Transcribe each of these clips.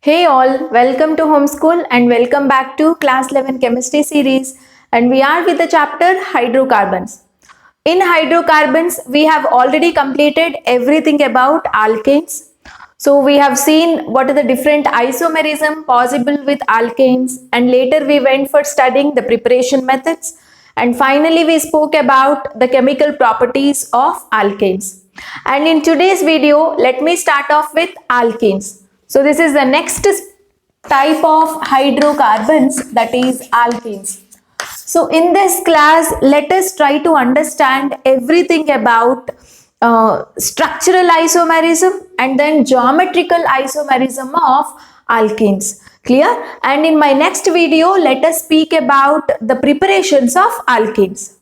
Hey all, welcome to Homeschool and welcome back to Class 11 Chemistry series, and we are with the chapter Hydrocarbons. In hydrocarbons, we have already completed everything about alkanes. So we have seen what are the different isomerism possible with alkanes, and later we went for studying the preparation methods, and finally we spoke about the chemical properties of alkanes. And in today's video, let me start off with alkenes. So this is the next type of hydrocarbons, that is alkenes. So in this class, let us try to understand everything about structural isomerism and then geometrical isomerism of alkenes. Clear? And in my next video, let us speak about the preparations of alkenes.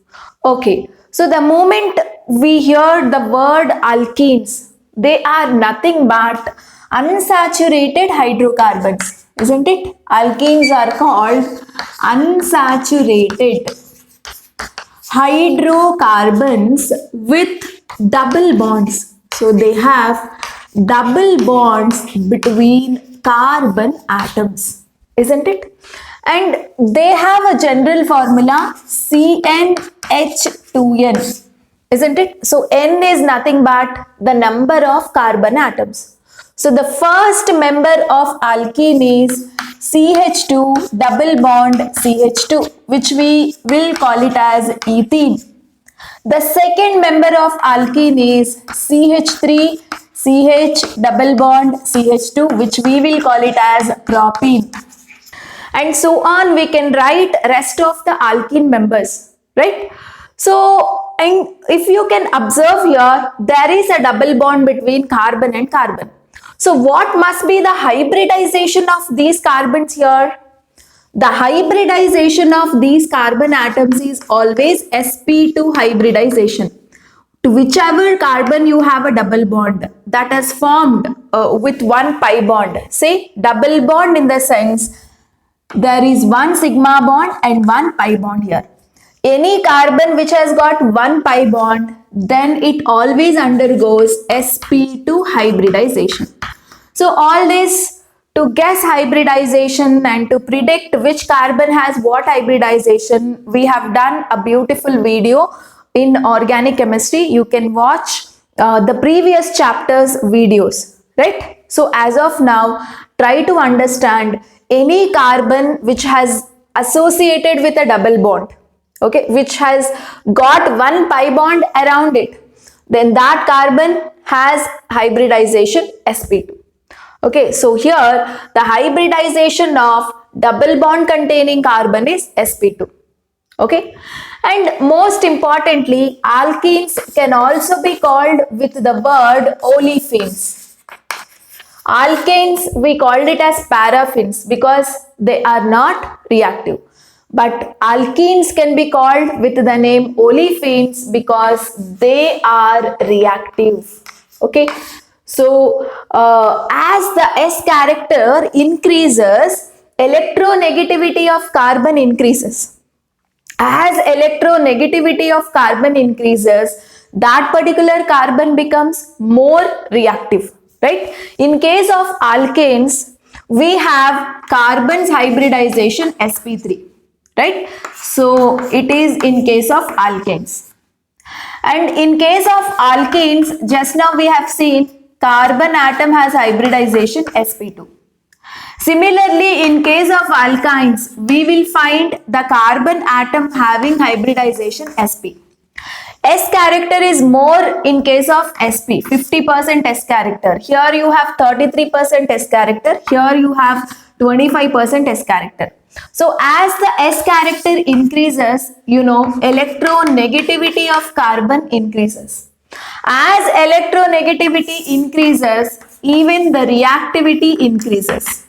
Okay, so the moment we hear the word alkenes, they are nothing but unsaturated hydrocarbons, isn't it? Alkenes are called unsaturated hydrocarbons with double bonds. So they have double bonds between carbon atoms, isn't it? And they have a general formula CnH2n, isn't it? So N is nothing but the number of carbon atoms. So the first member of alkene is CH2 double bond CH2, which we will call it as ethene. The second member of alkene is CH3 CH double bond CH2, which we will call it as propene. And so on, we can write rest of the alkene members, right? So, and if you can observe here, there is a double bond between carbon and carbon. So what must be the hybridization of these carbons here? The hybridization of these carbon atoms is always sp2 hybridization. To whichever carbon you have a double bond that is formed with one pi bond. Say double bond in the sense there is one sigma bond and one pi bond here. Any carbon which has got one pi bond, then it always undergoes sp2 hybridization. So all this to guess hybridization and to predict which carbon has what hybridization, we have done a beautiful video in organic chemistry. You can watch the previous chapters videos, right? So as of now, try to understand any carbon which has associated with a double bond, okay, which has got one pi bond around it, then that carbon has hybridization sp2. Okay, so here the hybridization of double bond containing carbon is sp2. Okay, and most importantly, alkenes can also be called with the word olefins. Alkanes, we called it as paraffins because they are not reactive. But alkenes can be called with the name olefins because they are reactive. Okay. So, as the S character increases, electronegativity of carbon increases. As electronegativity of carbon increases, that particular carbon becomes more reactive, right? In case of alkanes, we have carbon's hybridization sp3, right? So it is in case of alkanes. And in case of alkenes, just now we have seen carbon atom has hybridization sp2. Similarly, in case of alkynes, we will find the carbon atom having hybridization sp. S character is more in case of sp, 50% S character. Here you have 33% S character. Here you have 25% S character. So as the S character increases, electronegativity of carbon increases. As electronegativity increases, even the reactivity increases.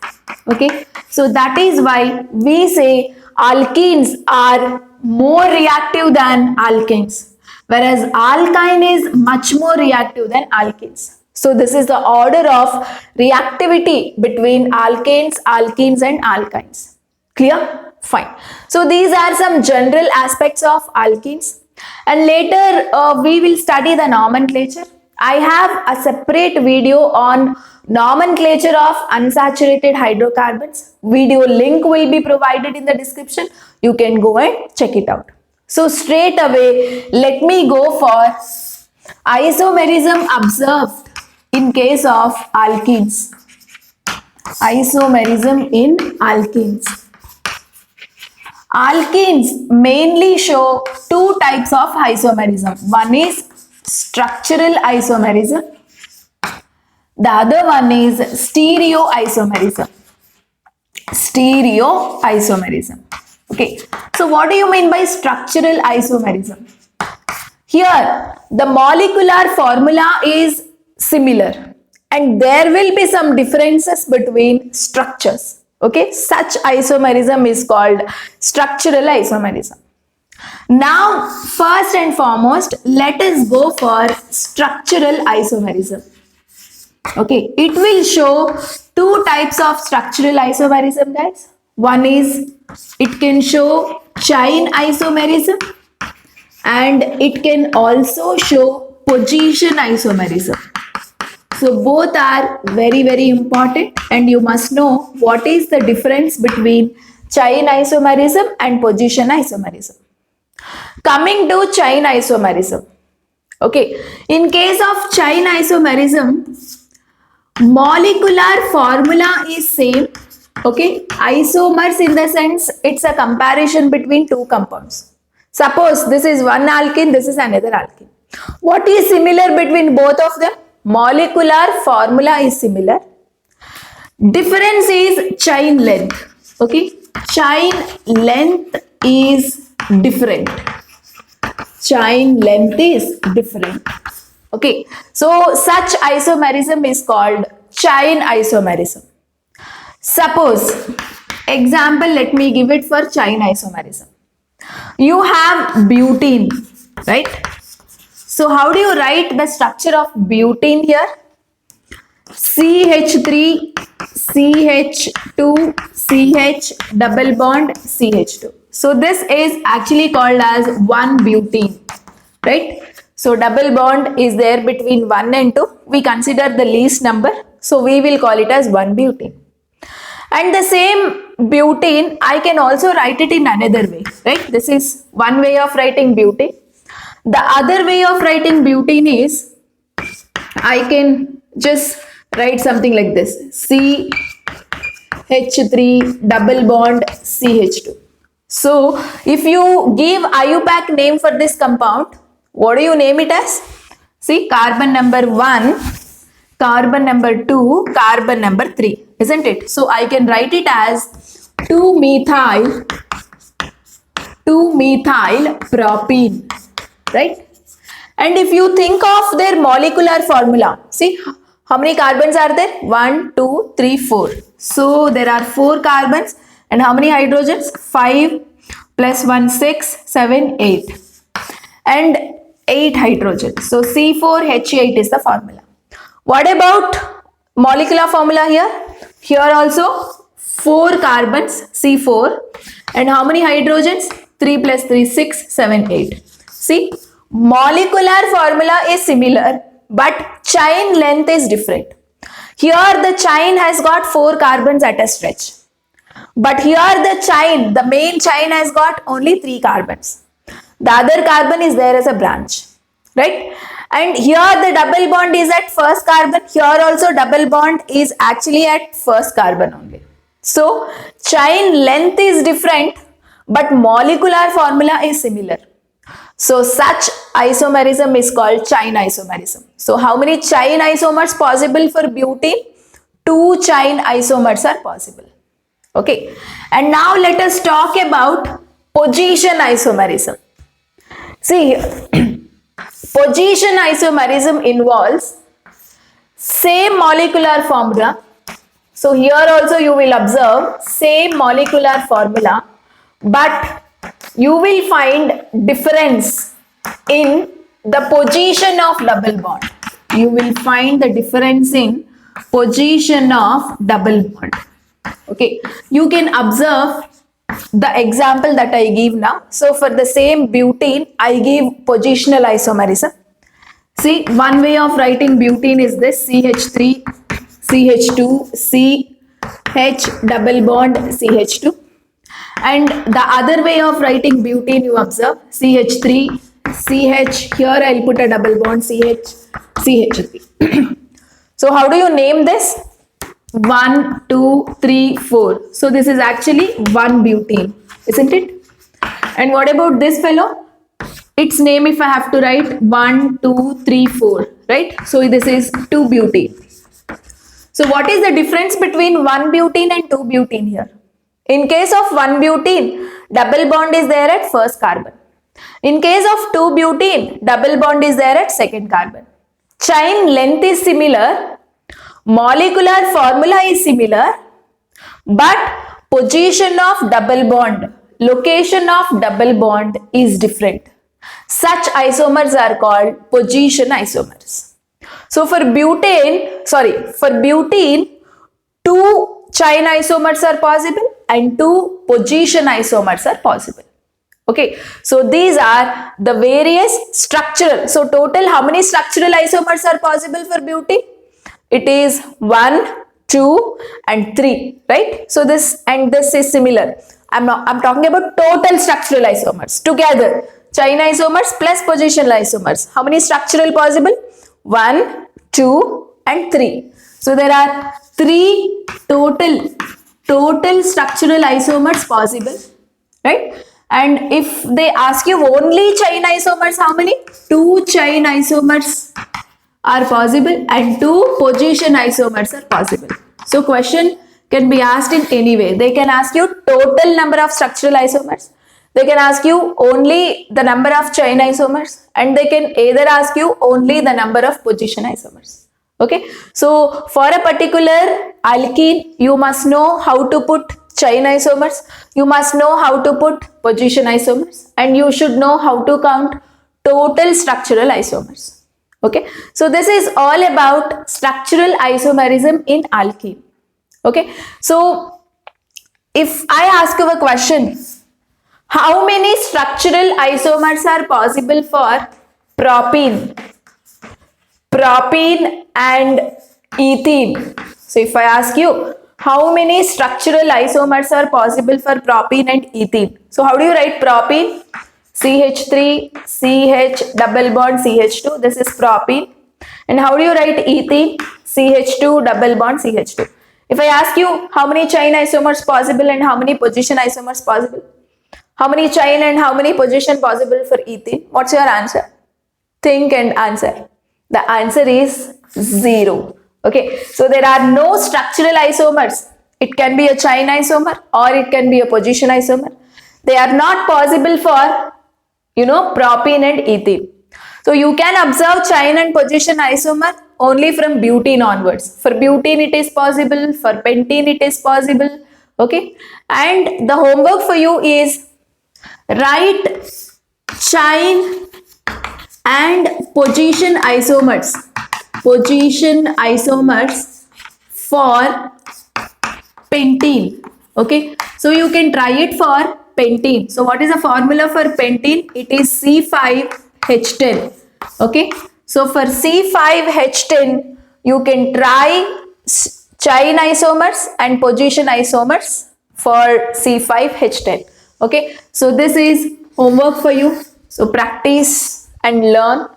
Okay, so that is why we say alkenes are more reactive than alkanes, whereas alkyne is much more reactive than alkenes. So this is the order of reactivity between alkanes, alkenes and alkynes. Clear? Fine. So these are some general aspects of alkenes, and later we will study the nomenclature. I have a separate video on nomenclature of unsaturated hydrocarbons. Video link will be provided in the description. You can go and check it out. So straight away, let me go for isomerism observed in case of alkenes. Isomerism in alkenes. Alkenes mainly show two types of isomerism. One is structural isomerism. The other one is stereoisomerism. Stereoisomerism. Okay. So what do you mean by structural isomerism? Here, the molecular formula is similar and there will be some differences between structures. Okay. Such isomerism is called structural isomerism. Now, first and foremost, let us go for structural isomerism. Okay, it will show two types of structural isomerism, guys. One is it can show chain isomerism and it can also show position isomerism. So both are very, very important and you must know what is the difference between chain isomerism and position isomerism. Coming to chain isomerism. Okay, in case of chain isomerism, molecular formula is same. Okay, isomers in the sense it's a comparison between two compounds. Suppose this is one alkene, this is another alkene. What is similar between both of them? Molecular formula is similar. Difference is chain length. Okay, chain length is different. Chain length is different. Okay, so such isomerism is called chain isomerism. Suppose, example, let me give it for chain isomerism. You have butene, right? So how do you write the structure of butene here? CH3, CH2, CH double bond, CH2. So this is actually called as 1-butene, right? So double bond is there between 1 and 2. We consider the least number. So we will call it as 1-butene. And the same butene, I can also write it in another way, right? This is one way of writing butene. The other way of writing butene is, I can just write something like this. CH3 double bond CH2. So if you give IUPAC name for this compound, what do you name it as? See, carbon number 1, carbon number 2, carbon number 3, isn't it? So I can write it as 2-methyl propene, right? And if you think of their molecular formula, see how many carbons are there? 1, 2, 3, 4. So there are 4 carbons and how many hydrogens? 5 plus 1, 6, 7, 8. And 8 hydrogens. So C4H8 is the formula. What about molecular formula here? Here also 4 carbons, C4. And how many hydrogens? 3 plus 3, 6, 7, 8. See, molecular formula is similar, but chain length is different. Here the chain has got 4 carbons at a stretch. But here the main chain has got only 3 carbons. The other carbon is there as a branch, right? And here the double bond is at first carbon. Here also double bond is actually at first carbon only. So chain length is different, but molecular formula is similar. So such isomerism is called chain isomerism. So how many chain isomers possible for butene? 2 chain isomers are possible. Okay. And now let us talk about position isomerism. See, position isomerism involves same molecular formula. So here also you will observe same molecular formula, but you will find difference in the position of double bond. You will find the difference in position of double bond. Okay, you can observe the example that I give now. So for the same butene, I give positional isomerism. See, one way of writing butene is this, CH3, CH2, CH double bond CH2. And the other way of writing butane, you observe CH3, CH, here I'll put a double bond CH, CH3. So how do you name this? 1, 2, 3, 4. So this is actually 1 butane, isn't it? And what about this fellow? Its name, if I have to write 1, 2, 3, 4, right? So this is 2 butane. So what is the difference between 1 butane and 2 butane here? In case of 1 butane, double bond is there at first carbon. In case of 2 butane, double bond is there at second carbon. Chain length is similar, molecular formula is similar, but position of double bond, location of double bond is different. Such isomers are called position isomers. So for butane, two chain isomers are possible and 2 position isomers are possible. Okay, so these are the various structural. So total how many structural isomers are possible for butane? It is 1, 2 and 3, right? So this and this is similar. I'm talking about total structural isomers together. Chain isomers plus positional isomers. How many structural possible? 1, 2 and 3. So there are 3 total structural isomers possible, right? And if they ask you only chain isomers, how many? 2 chain isomers are possible and 2 position isomers are possible. So question can be asked in any way. They can ask you total number of structural isomers. They can ask you only the number of chain isomers, and they can either ask you only the number of position isomers. Okay, so for a particular alkene, you must know how to put chain isomers, you must know how to put position isomers, and you should know how to count total structural isomers. Okay, so this is all about structural isomerism in alkene. Okay, so if I ask you a question, how many structural isomers are possible for propene and ethene? So if I ask you, how many structural isomers are possible for propene and ethene? So how do you write propene? CH3, CH double bond CH2, this is propene. And how do you write ethene? CH2 double bond CH2. If I ask you how many chain isomers possible and how many position isomers possible, how many chain and how many position possible for ethene, what's your answer? Think and answer. The answer is 0. Okay, so there are no structural isomers. It can be a chain isomer or it can be a position isomer. They are not possible for, propene and ethene. So you can observe chain and position isomer only from butene onwards. For butene it is possible, for pentene it is possible. Okay, and the homework for you is write chain and position isomers for pentene. Okay, so you can try it for pentene. So what is the formula for pentene? It is C5H10. Okay, so for C5H10 you can try chain isomers and position isomers for C5H10. Okay, so this is homework for you. So practice and learn.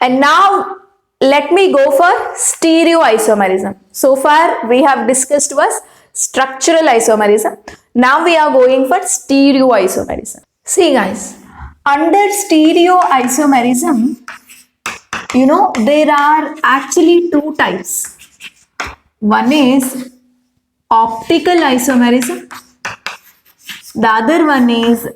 And now let me go for stereoisomerism. So far we have discussed was structural isomerism. Now we are going for stereoisomerism. See guys, under stereoisomerism, there are actually 2 types. One is optical isomerism. The other one is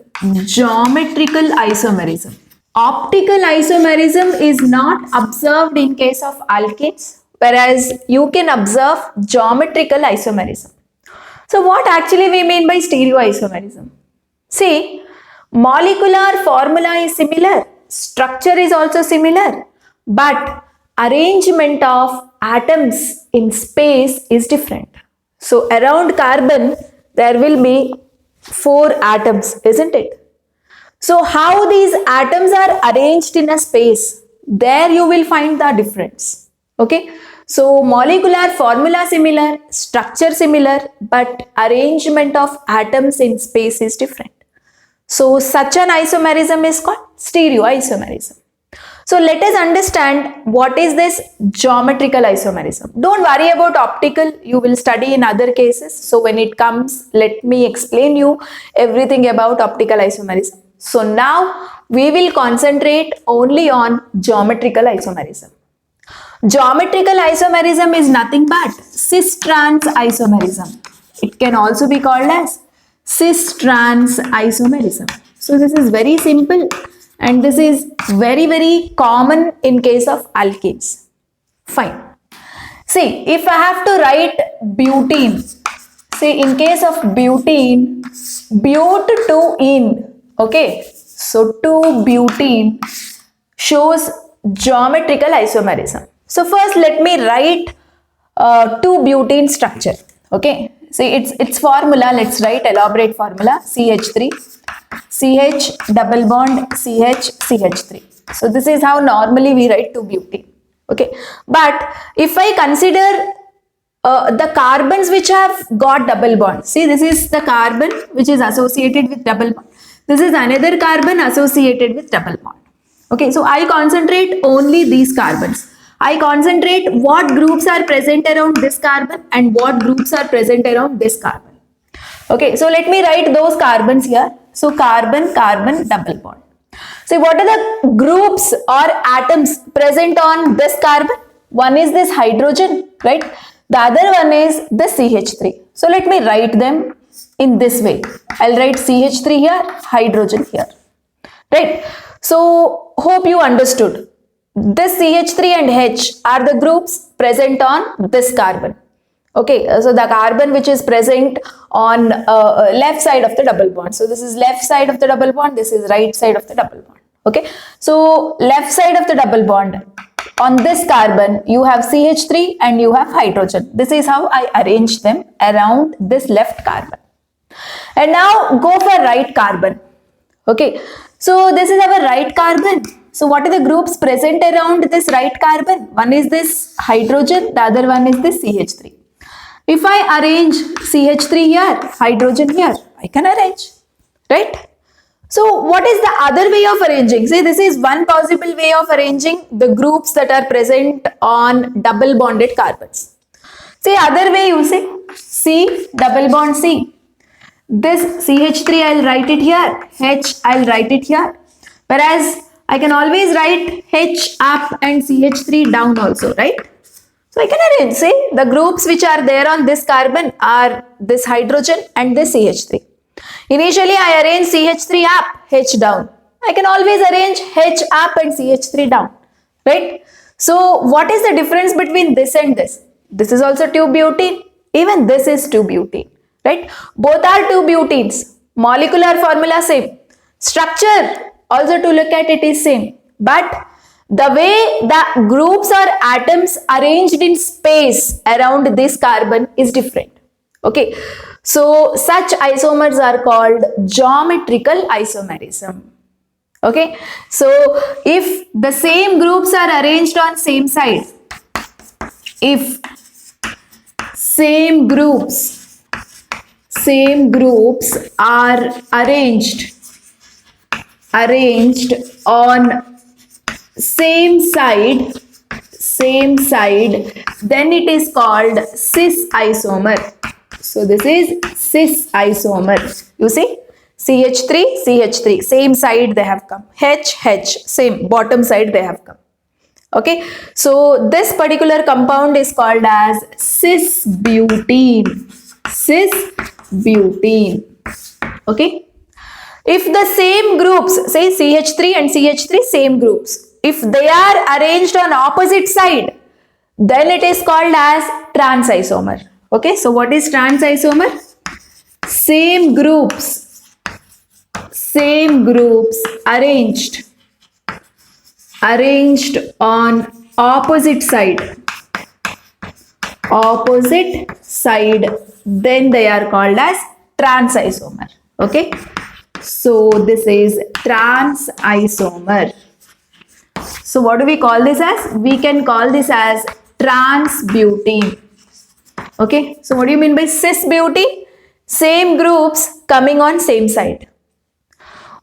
geometrical isomerism. Optical isomerism is not observed in case of alkanes, whereas you can observe geometrical isomerism. So what actually we mean by stereoisomerism? See, molecular formula is similar, structure is also similar, but arrangement of atoms in space is different. So around carbon there will be 4 atoms, isn't it? So how these atoms are arranged in a space, there you will find the difference. Okay, So molecular formula similar, structure similar, but arrangement of atoms in space is different. So such an isomerism is called stereoisomerism. So let us understand what is this geometrical isomerism. Don't worry about optical, you will study in other cases. So when it comes, let me explain you everything about optical isomerism. So now we will concentrate only on geometrical isomerism. Geometrical isomerism is nothing but cis-trans isomerism. It can also be called as cis-trans isomerism. So this is very simple and this is very common in case of alkenes. Fine. See, if I have to write butene, say in case of butene, but-2-ene, okay, so 2-butene shows geometrical isomerism. So first let me write 2-butene structure, okay. See its formula, let's write elaborate formula, CH3, CH double bond CH, CH3. So this is how normally we write 2-butene, okay. But if I consider the carbons which have got double bond, see this is the carbon which is associated with double bond, this is another carbon associated with double bond, okay. So I concentrate only these carbons. I concentrate what groups are present around this carbon and what groups are present around this carbon. Okay, so let me write those carbons here. So carbon, carbon, double bond. So what are the groups or atoms present on this carbon? One is this hydrogen, right? The other one is the CH3. So let me write them in this way. I'll write CH3 here, hydrogen here, right? So hope you understood. This CH3 and H are the groups present on this carbon. Okay, so the carbon which is present on left side of the double bond. So this is left side of the double bond, this is right side of the double bond. Okay, so left side of the double bond, on this carbon you have CH3 and you have hydrogen. This is how I arrange them around this left carbon. And now go for right carbon. Okay, so this is our right carbon. So what are the groups present around this right carbon? One is this hydrogen, the other one is this CH3. If I arrange CH3 here, hydrogen here, I can arrange, right? So what is the other way of arranging? See, this is one possible way of arranging the groups that are present on double bonded carbons. See, other way you say C, double bond C. This CH3 I'll write it here, H I'll write it here. Whereas I can always write H up and CH3 down also, right? So I can arrange, say the groups which are there on this carbon are this hydrogen and this CH3. Initially I arrange CH3 up, H down. I can always arrange H up and CH3 down, right? So what is the difference between this and this? This is also 2-butene, even this is 2-butene, right? Both are 2-butenes, molecular formula same, structure also to look at it is same, but the way the groups or atoms arranged in space around this carbon is different. Okay, so such isomers are called geometrical isomerism. Okay, so if the same groups are arranged on same side, if same groups are arranged on same side, then it is called cis isomer. So this is cis isomer. You see, CH3, same side they have come. H, same bottom side they have come. Okay, so this particular compound is called as cis butene. Okay. If the same groups, say CH3 and CH3, same groups, if they are arranged on opposite side, then it is called as trans isomer. Okay, so what is trans isomer? Same groups arranged on opposite side, then they are called as trans isomer. Okay. So this is trans isomer. So what do we call this as? We can call this as trans-butene. Okay, so what do you mean by cis-butene? Same groups coming on same side.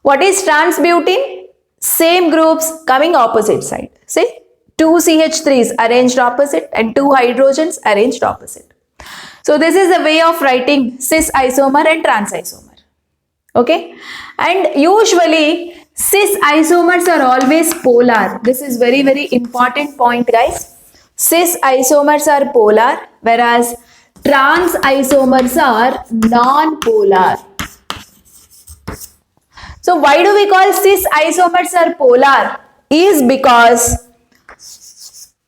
What is trans-butene? Same groups coming opposite side. See, two CH3s arranged opposite and two hydrogens arranged opposite. So this is a way of writing cis isomer and trans isomer. Okay, and usually cis isomers are always polar. This is very, very important point, guys. Cis isomers are polar, whereas trans isomers are non-polar. So why do we call cis isomers are polar? Is because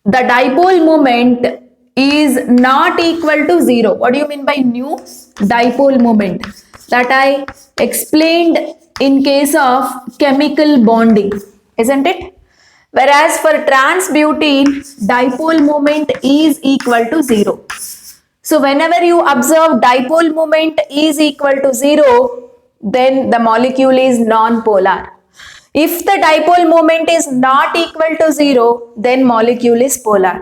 the dipole moment is not equal to 0. What do you mean by new dipole moment? That I explained in case of chemical bonding, isn't it? Whereas for trans-butene, dipole moment is equal to 0. So whenever you observe dipole moment is equal to 0, then the molecule is non-polar. If the dipole moment is not equal to 0, then molecule is polar.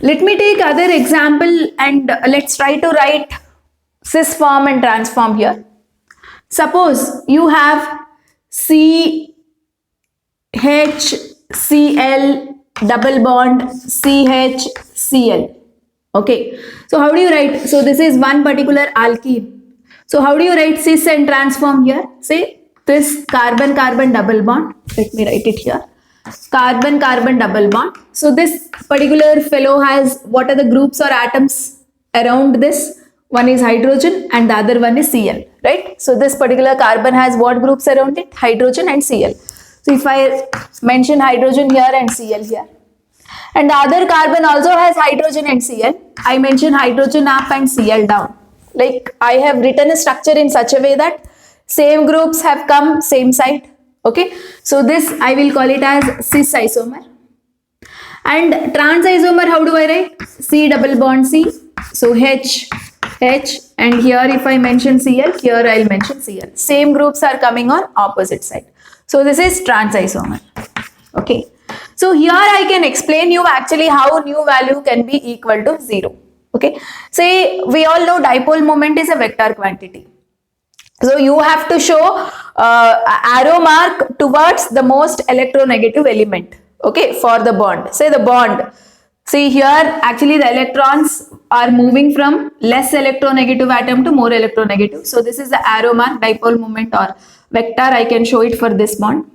Let me take other example and let's try to write cis form and trans form here. Suppose you have CHCl double bond CHCl. Okay, so how do you write? So this is one particular alkene. So how do you write cis and trans form here? Say this carbon-carbon double bond. Let me write it here. Carbon-carbon double bond. So this particular fellow has, what are the groups or atoms around this? One is hydrogen and the other one is Cl, right? So this particular carbon has what groups around it? Hydrogen and Cl. So if I mention hydrogen here and Cl here, and the other carbon also has hydrogen and Cl, I mention hydrogen up and Cl down. Like I have written a structure in such a way that same groups have come same side. Okay, so this I will call it as cis isomer. And trans isomer, how do I write? C double bond C. So H, and here if I mention Cl, here I'll mention Cl. Same groups are coming on opposite side. So this is trans isomer. Okay. So here I can explain you actually how nu value can be equal to 0. Okay. Say we all know dipole moment is a vector quantity. So you have to show arrow mark towards the most electronegative element. Okay, for the bond. Say the bond. See here actually the electrons are moving from less electronegative atom to more electronegative. So this is the arrow mark, dipole moment or vector. I can show it for this bond.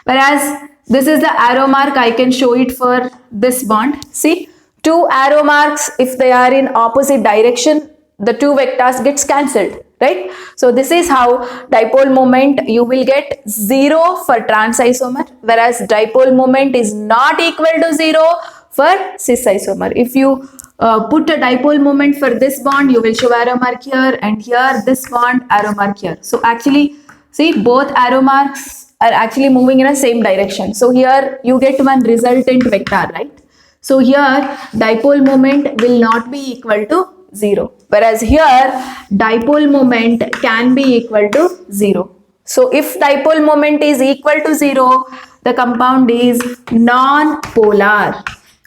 Whereas this is the arrow mark, I can show it for this bond. See, two arrow marks, if they are in opposite direction, the two vectors gets cancelled, right? So this is how dipole moment you will get 0 for trans isomer, whereas dipole moment is not equal to 0 for cis isomer. If you put a dipole moment for this bond, you will show arrow mark here, and here this bond arrow mark here. So actually, see, both arrow marks are actually moving in the same direction. So here you get one resultant vector, right? So here dipole moment will not be equal to 0, whereas here dipole moment can be equal to 0. So if dipole moment is equal to 0, the compound is non-polar.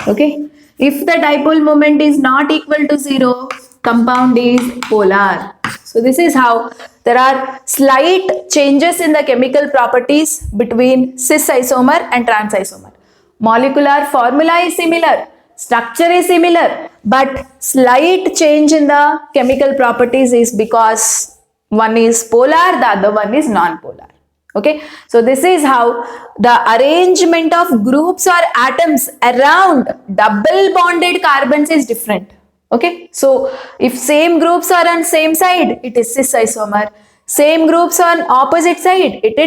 Okay. If the dipole moment is not equal to 0, compound is polar. So this is how there are slight changes in the chemical properties between cis isomer and trans isomer. Molecular formula is similar, structure is similar, but slight change in the chemical properties is because one is polar, the other one is non-polar. Okay, so this is how the arrangement of groups or atoms around double bonded carbons is different. Okay, so if same groups are on same side, it is cis isomer. Same groups on opposite side, it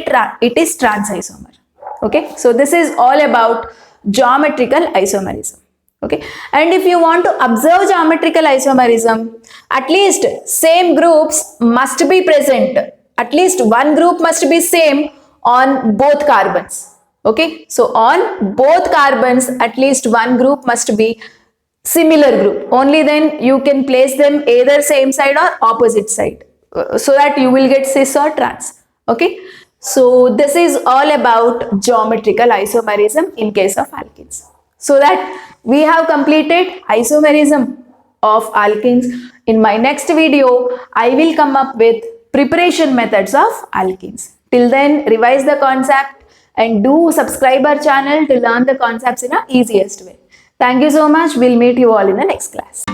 is trans isomer. Okay, so this is all about geometrical isomerism. Okay, and if you want to observe geometrical isomerism, at least same groups must be present. At least one group must be same on both carbons. Okay, so on both carbons, at least one group must be similar group. Only then you can place them either same side or opposite side, so that you will get cis or trans. Okay, so this is all about geometrical isomerism in case of alkenes. so that we have completed isomerism of alkenes. In my next video, I will come up with preparation methods of alkenes. Till then, revise the concept and do subscribe our channel to learn the concepts in a easiest way. Thank you so much. We'll meet you all in the next class.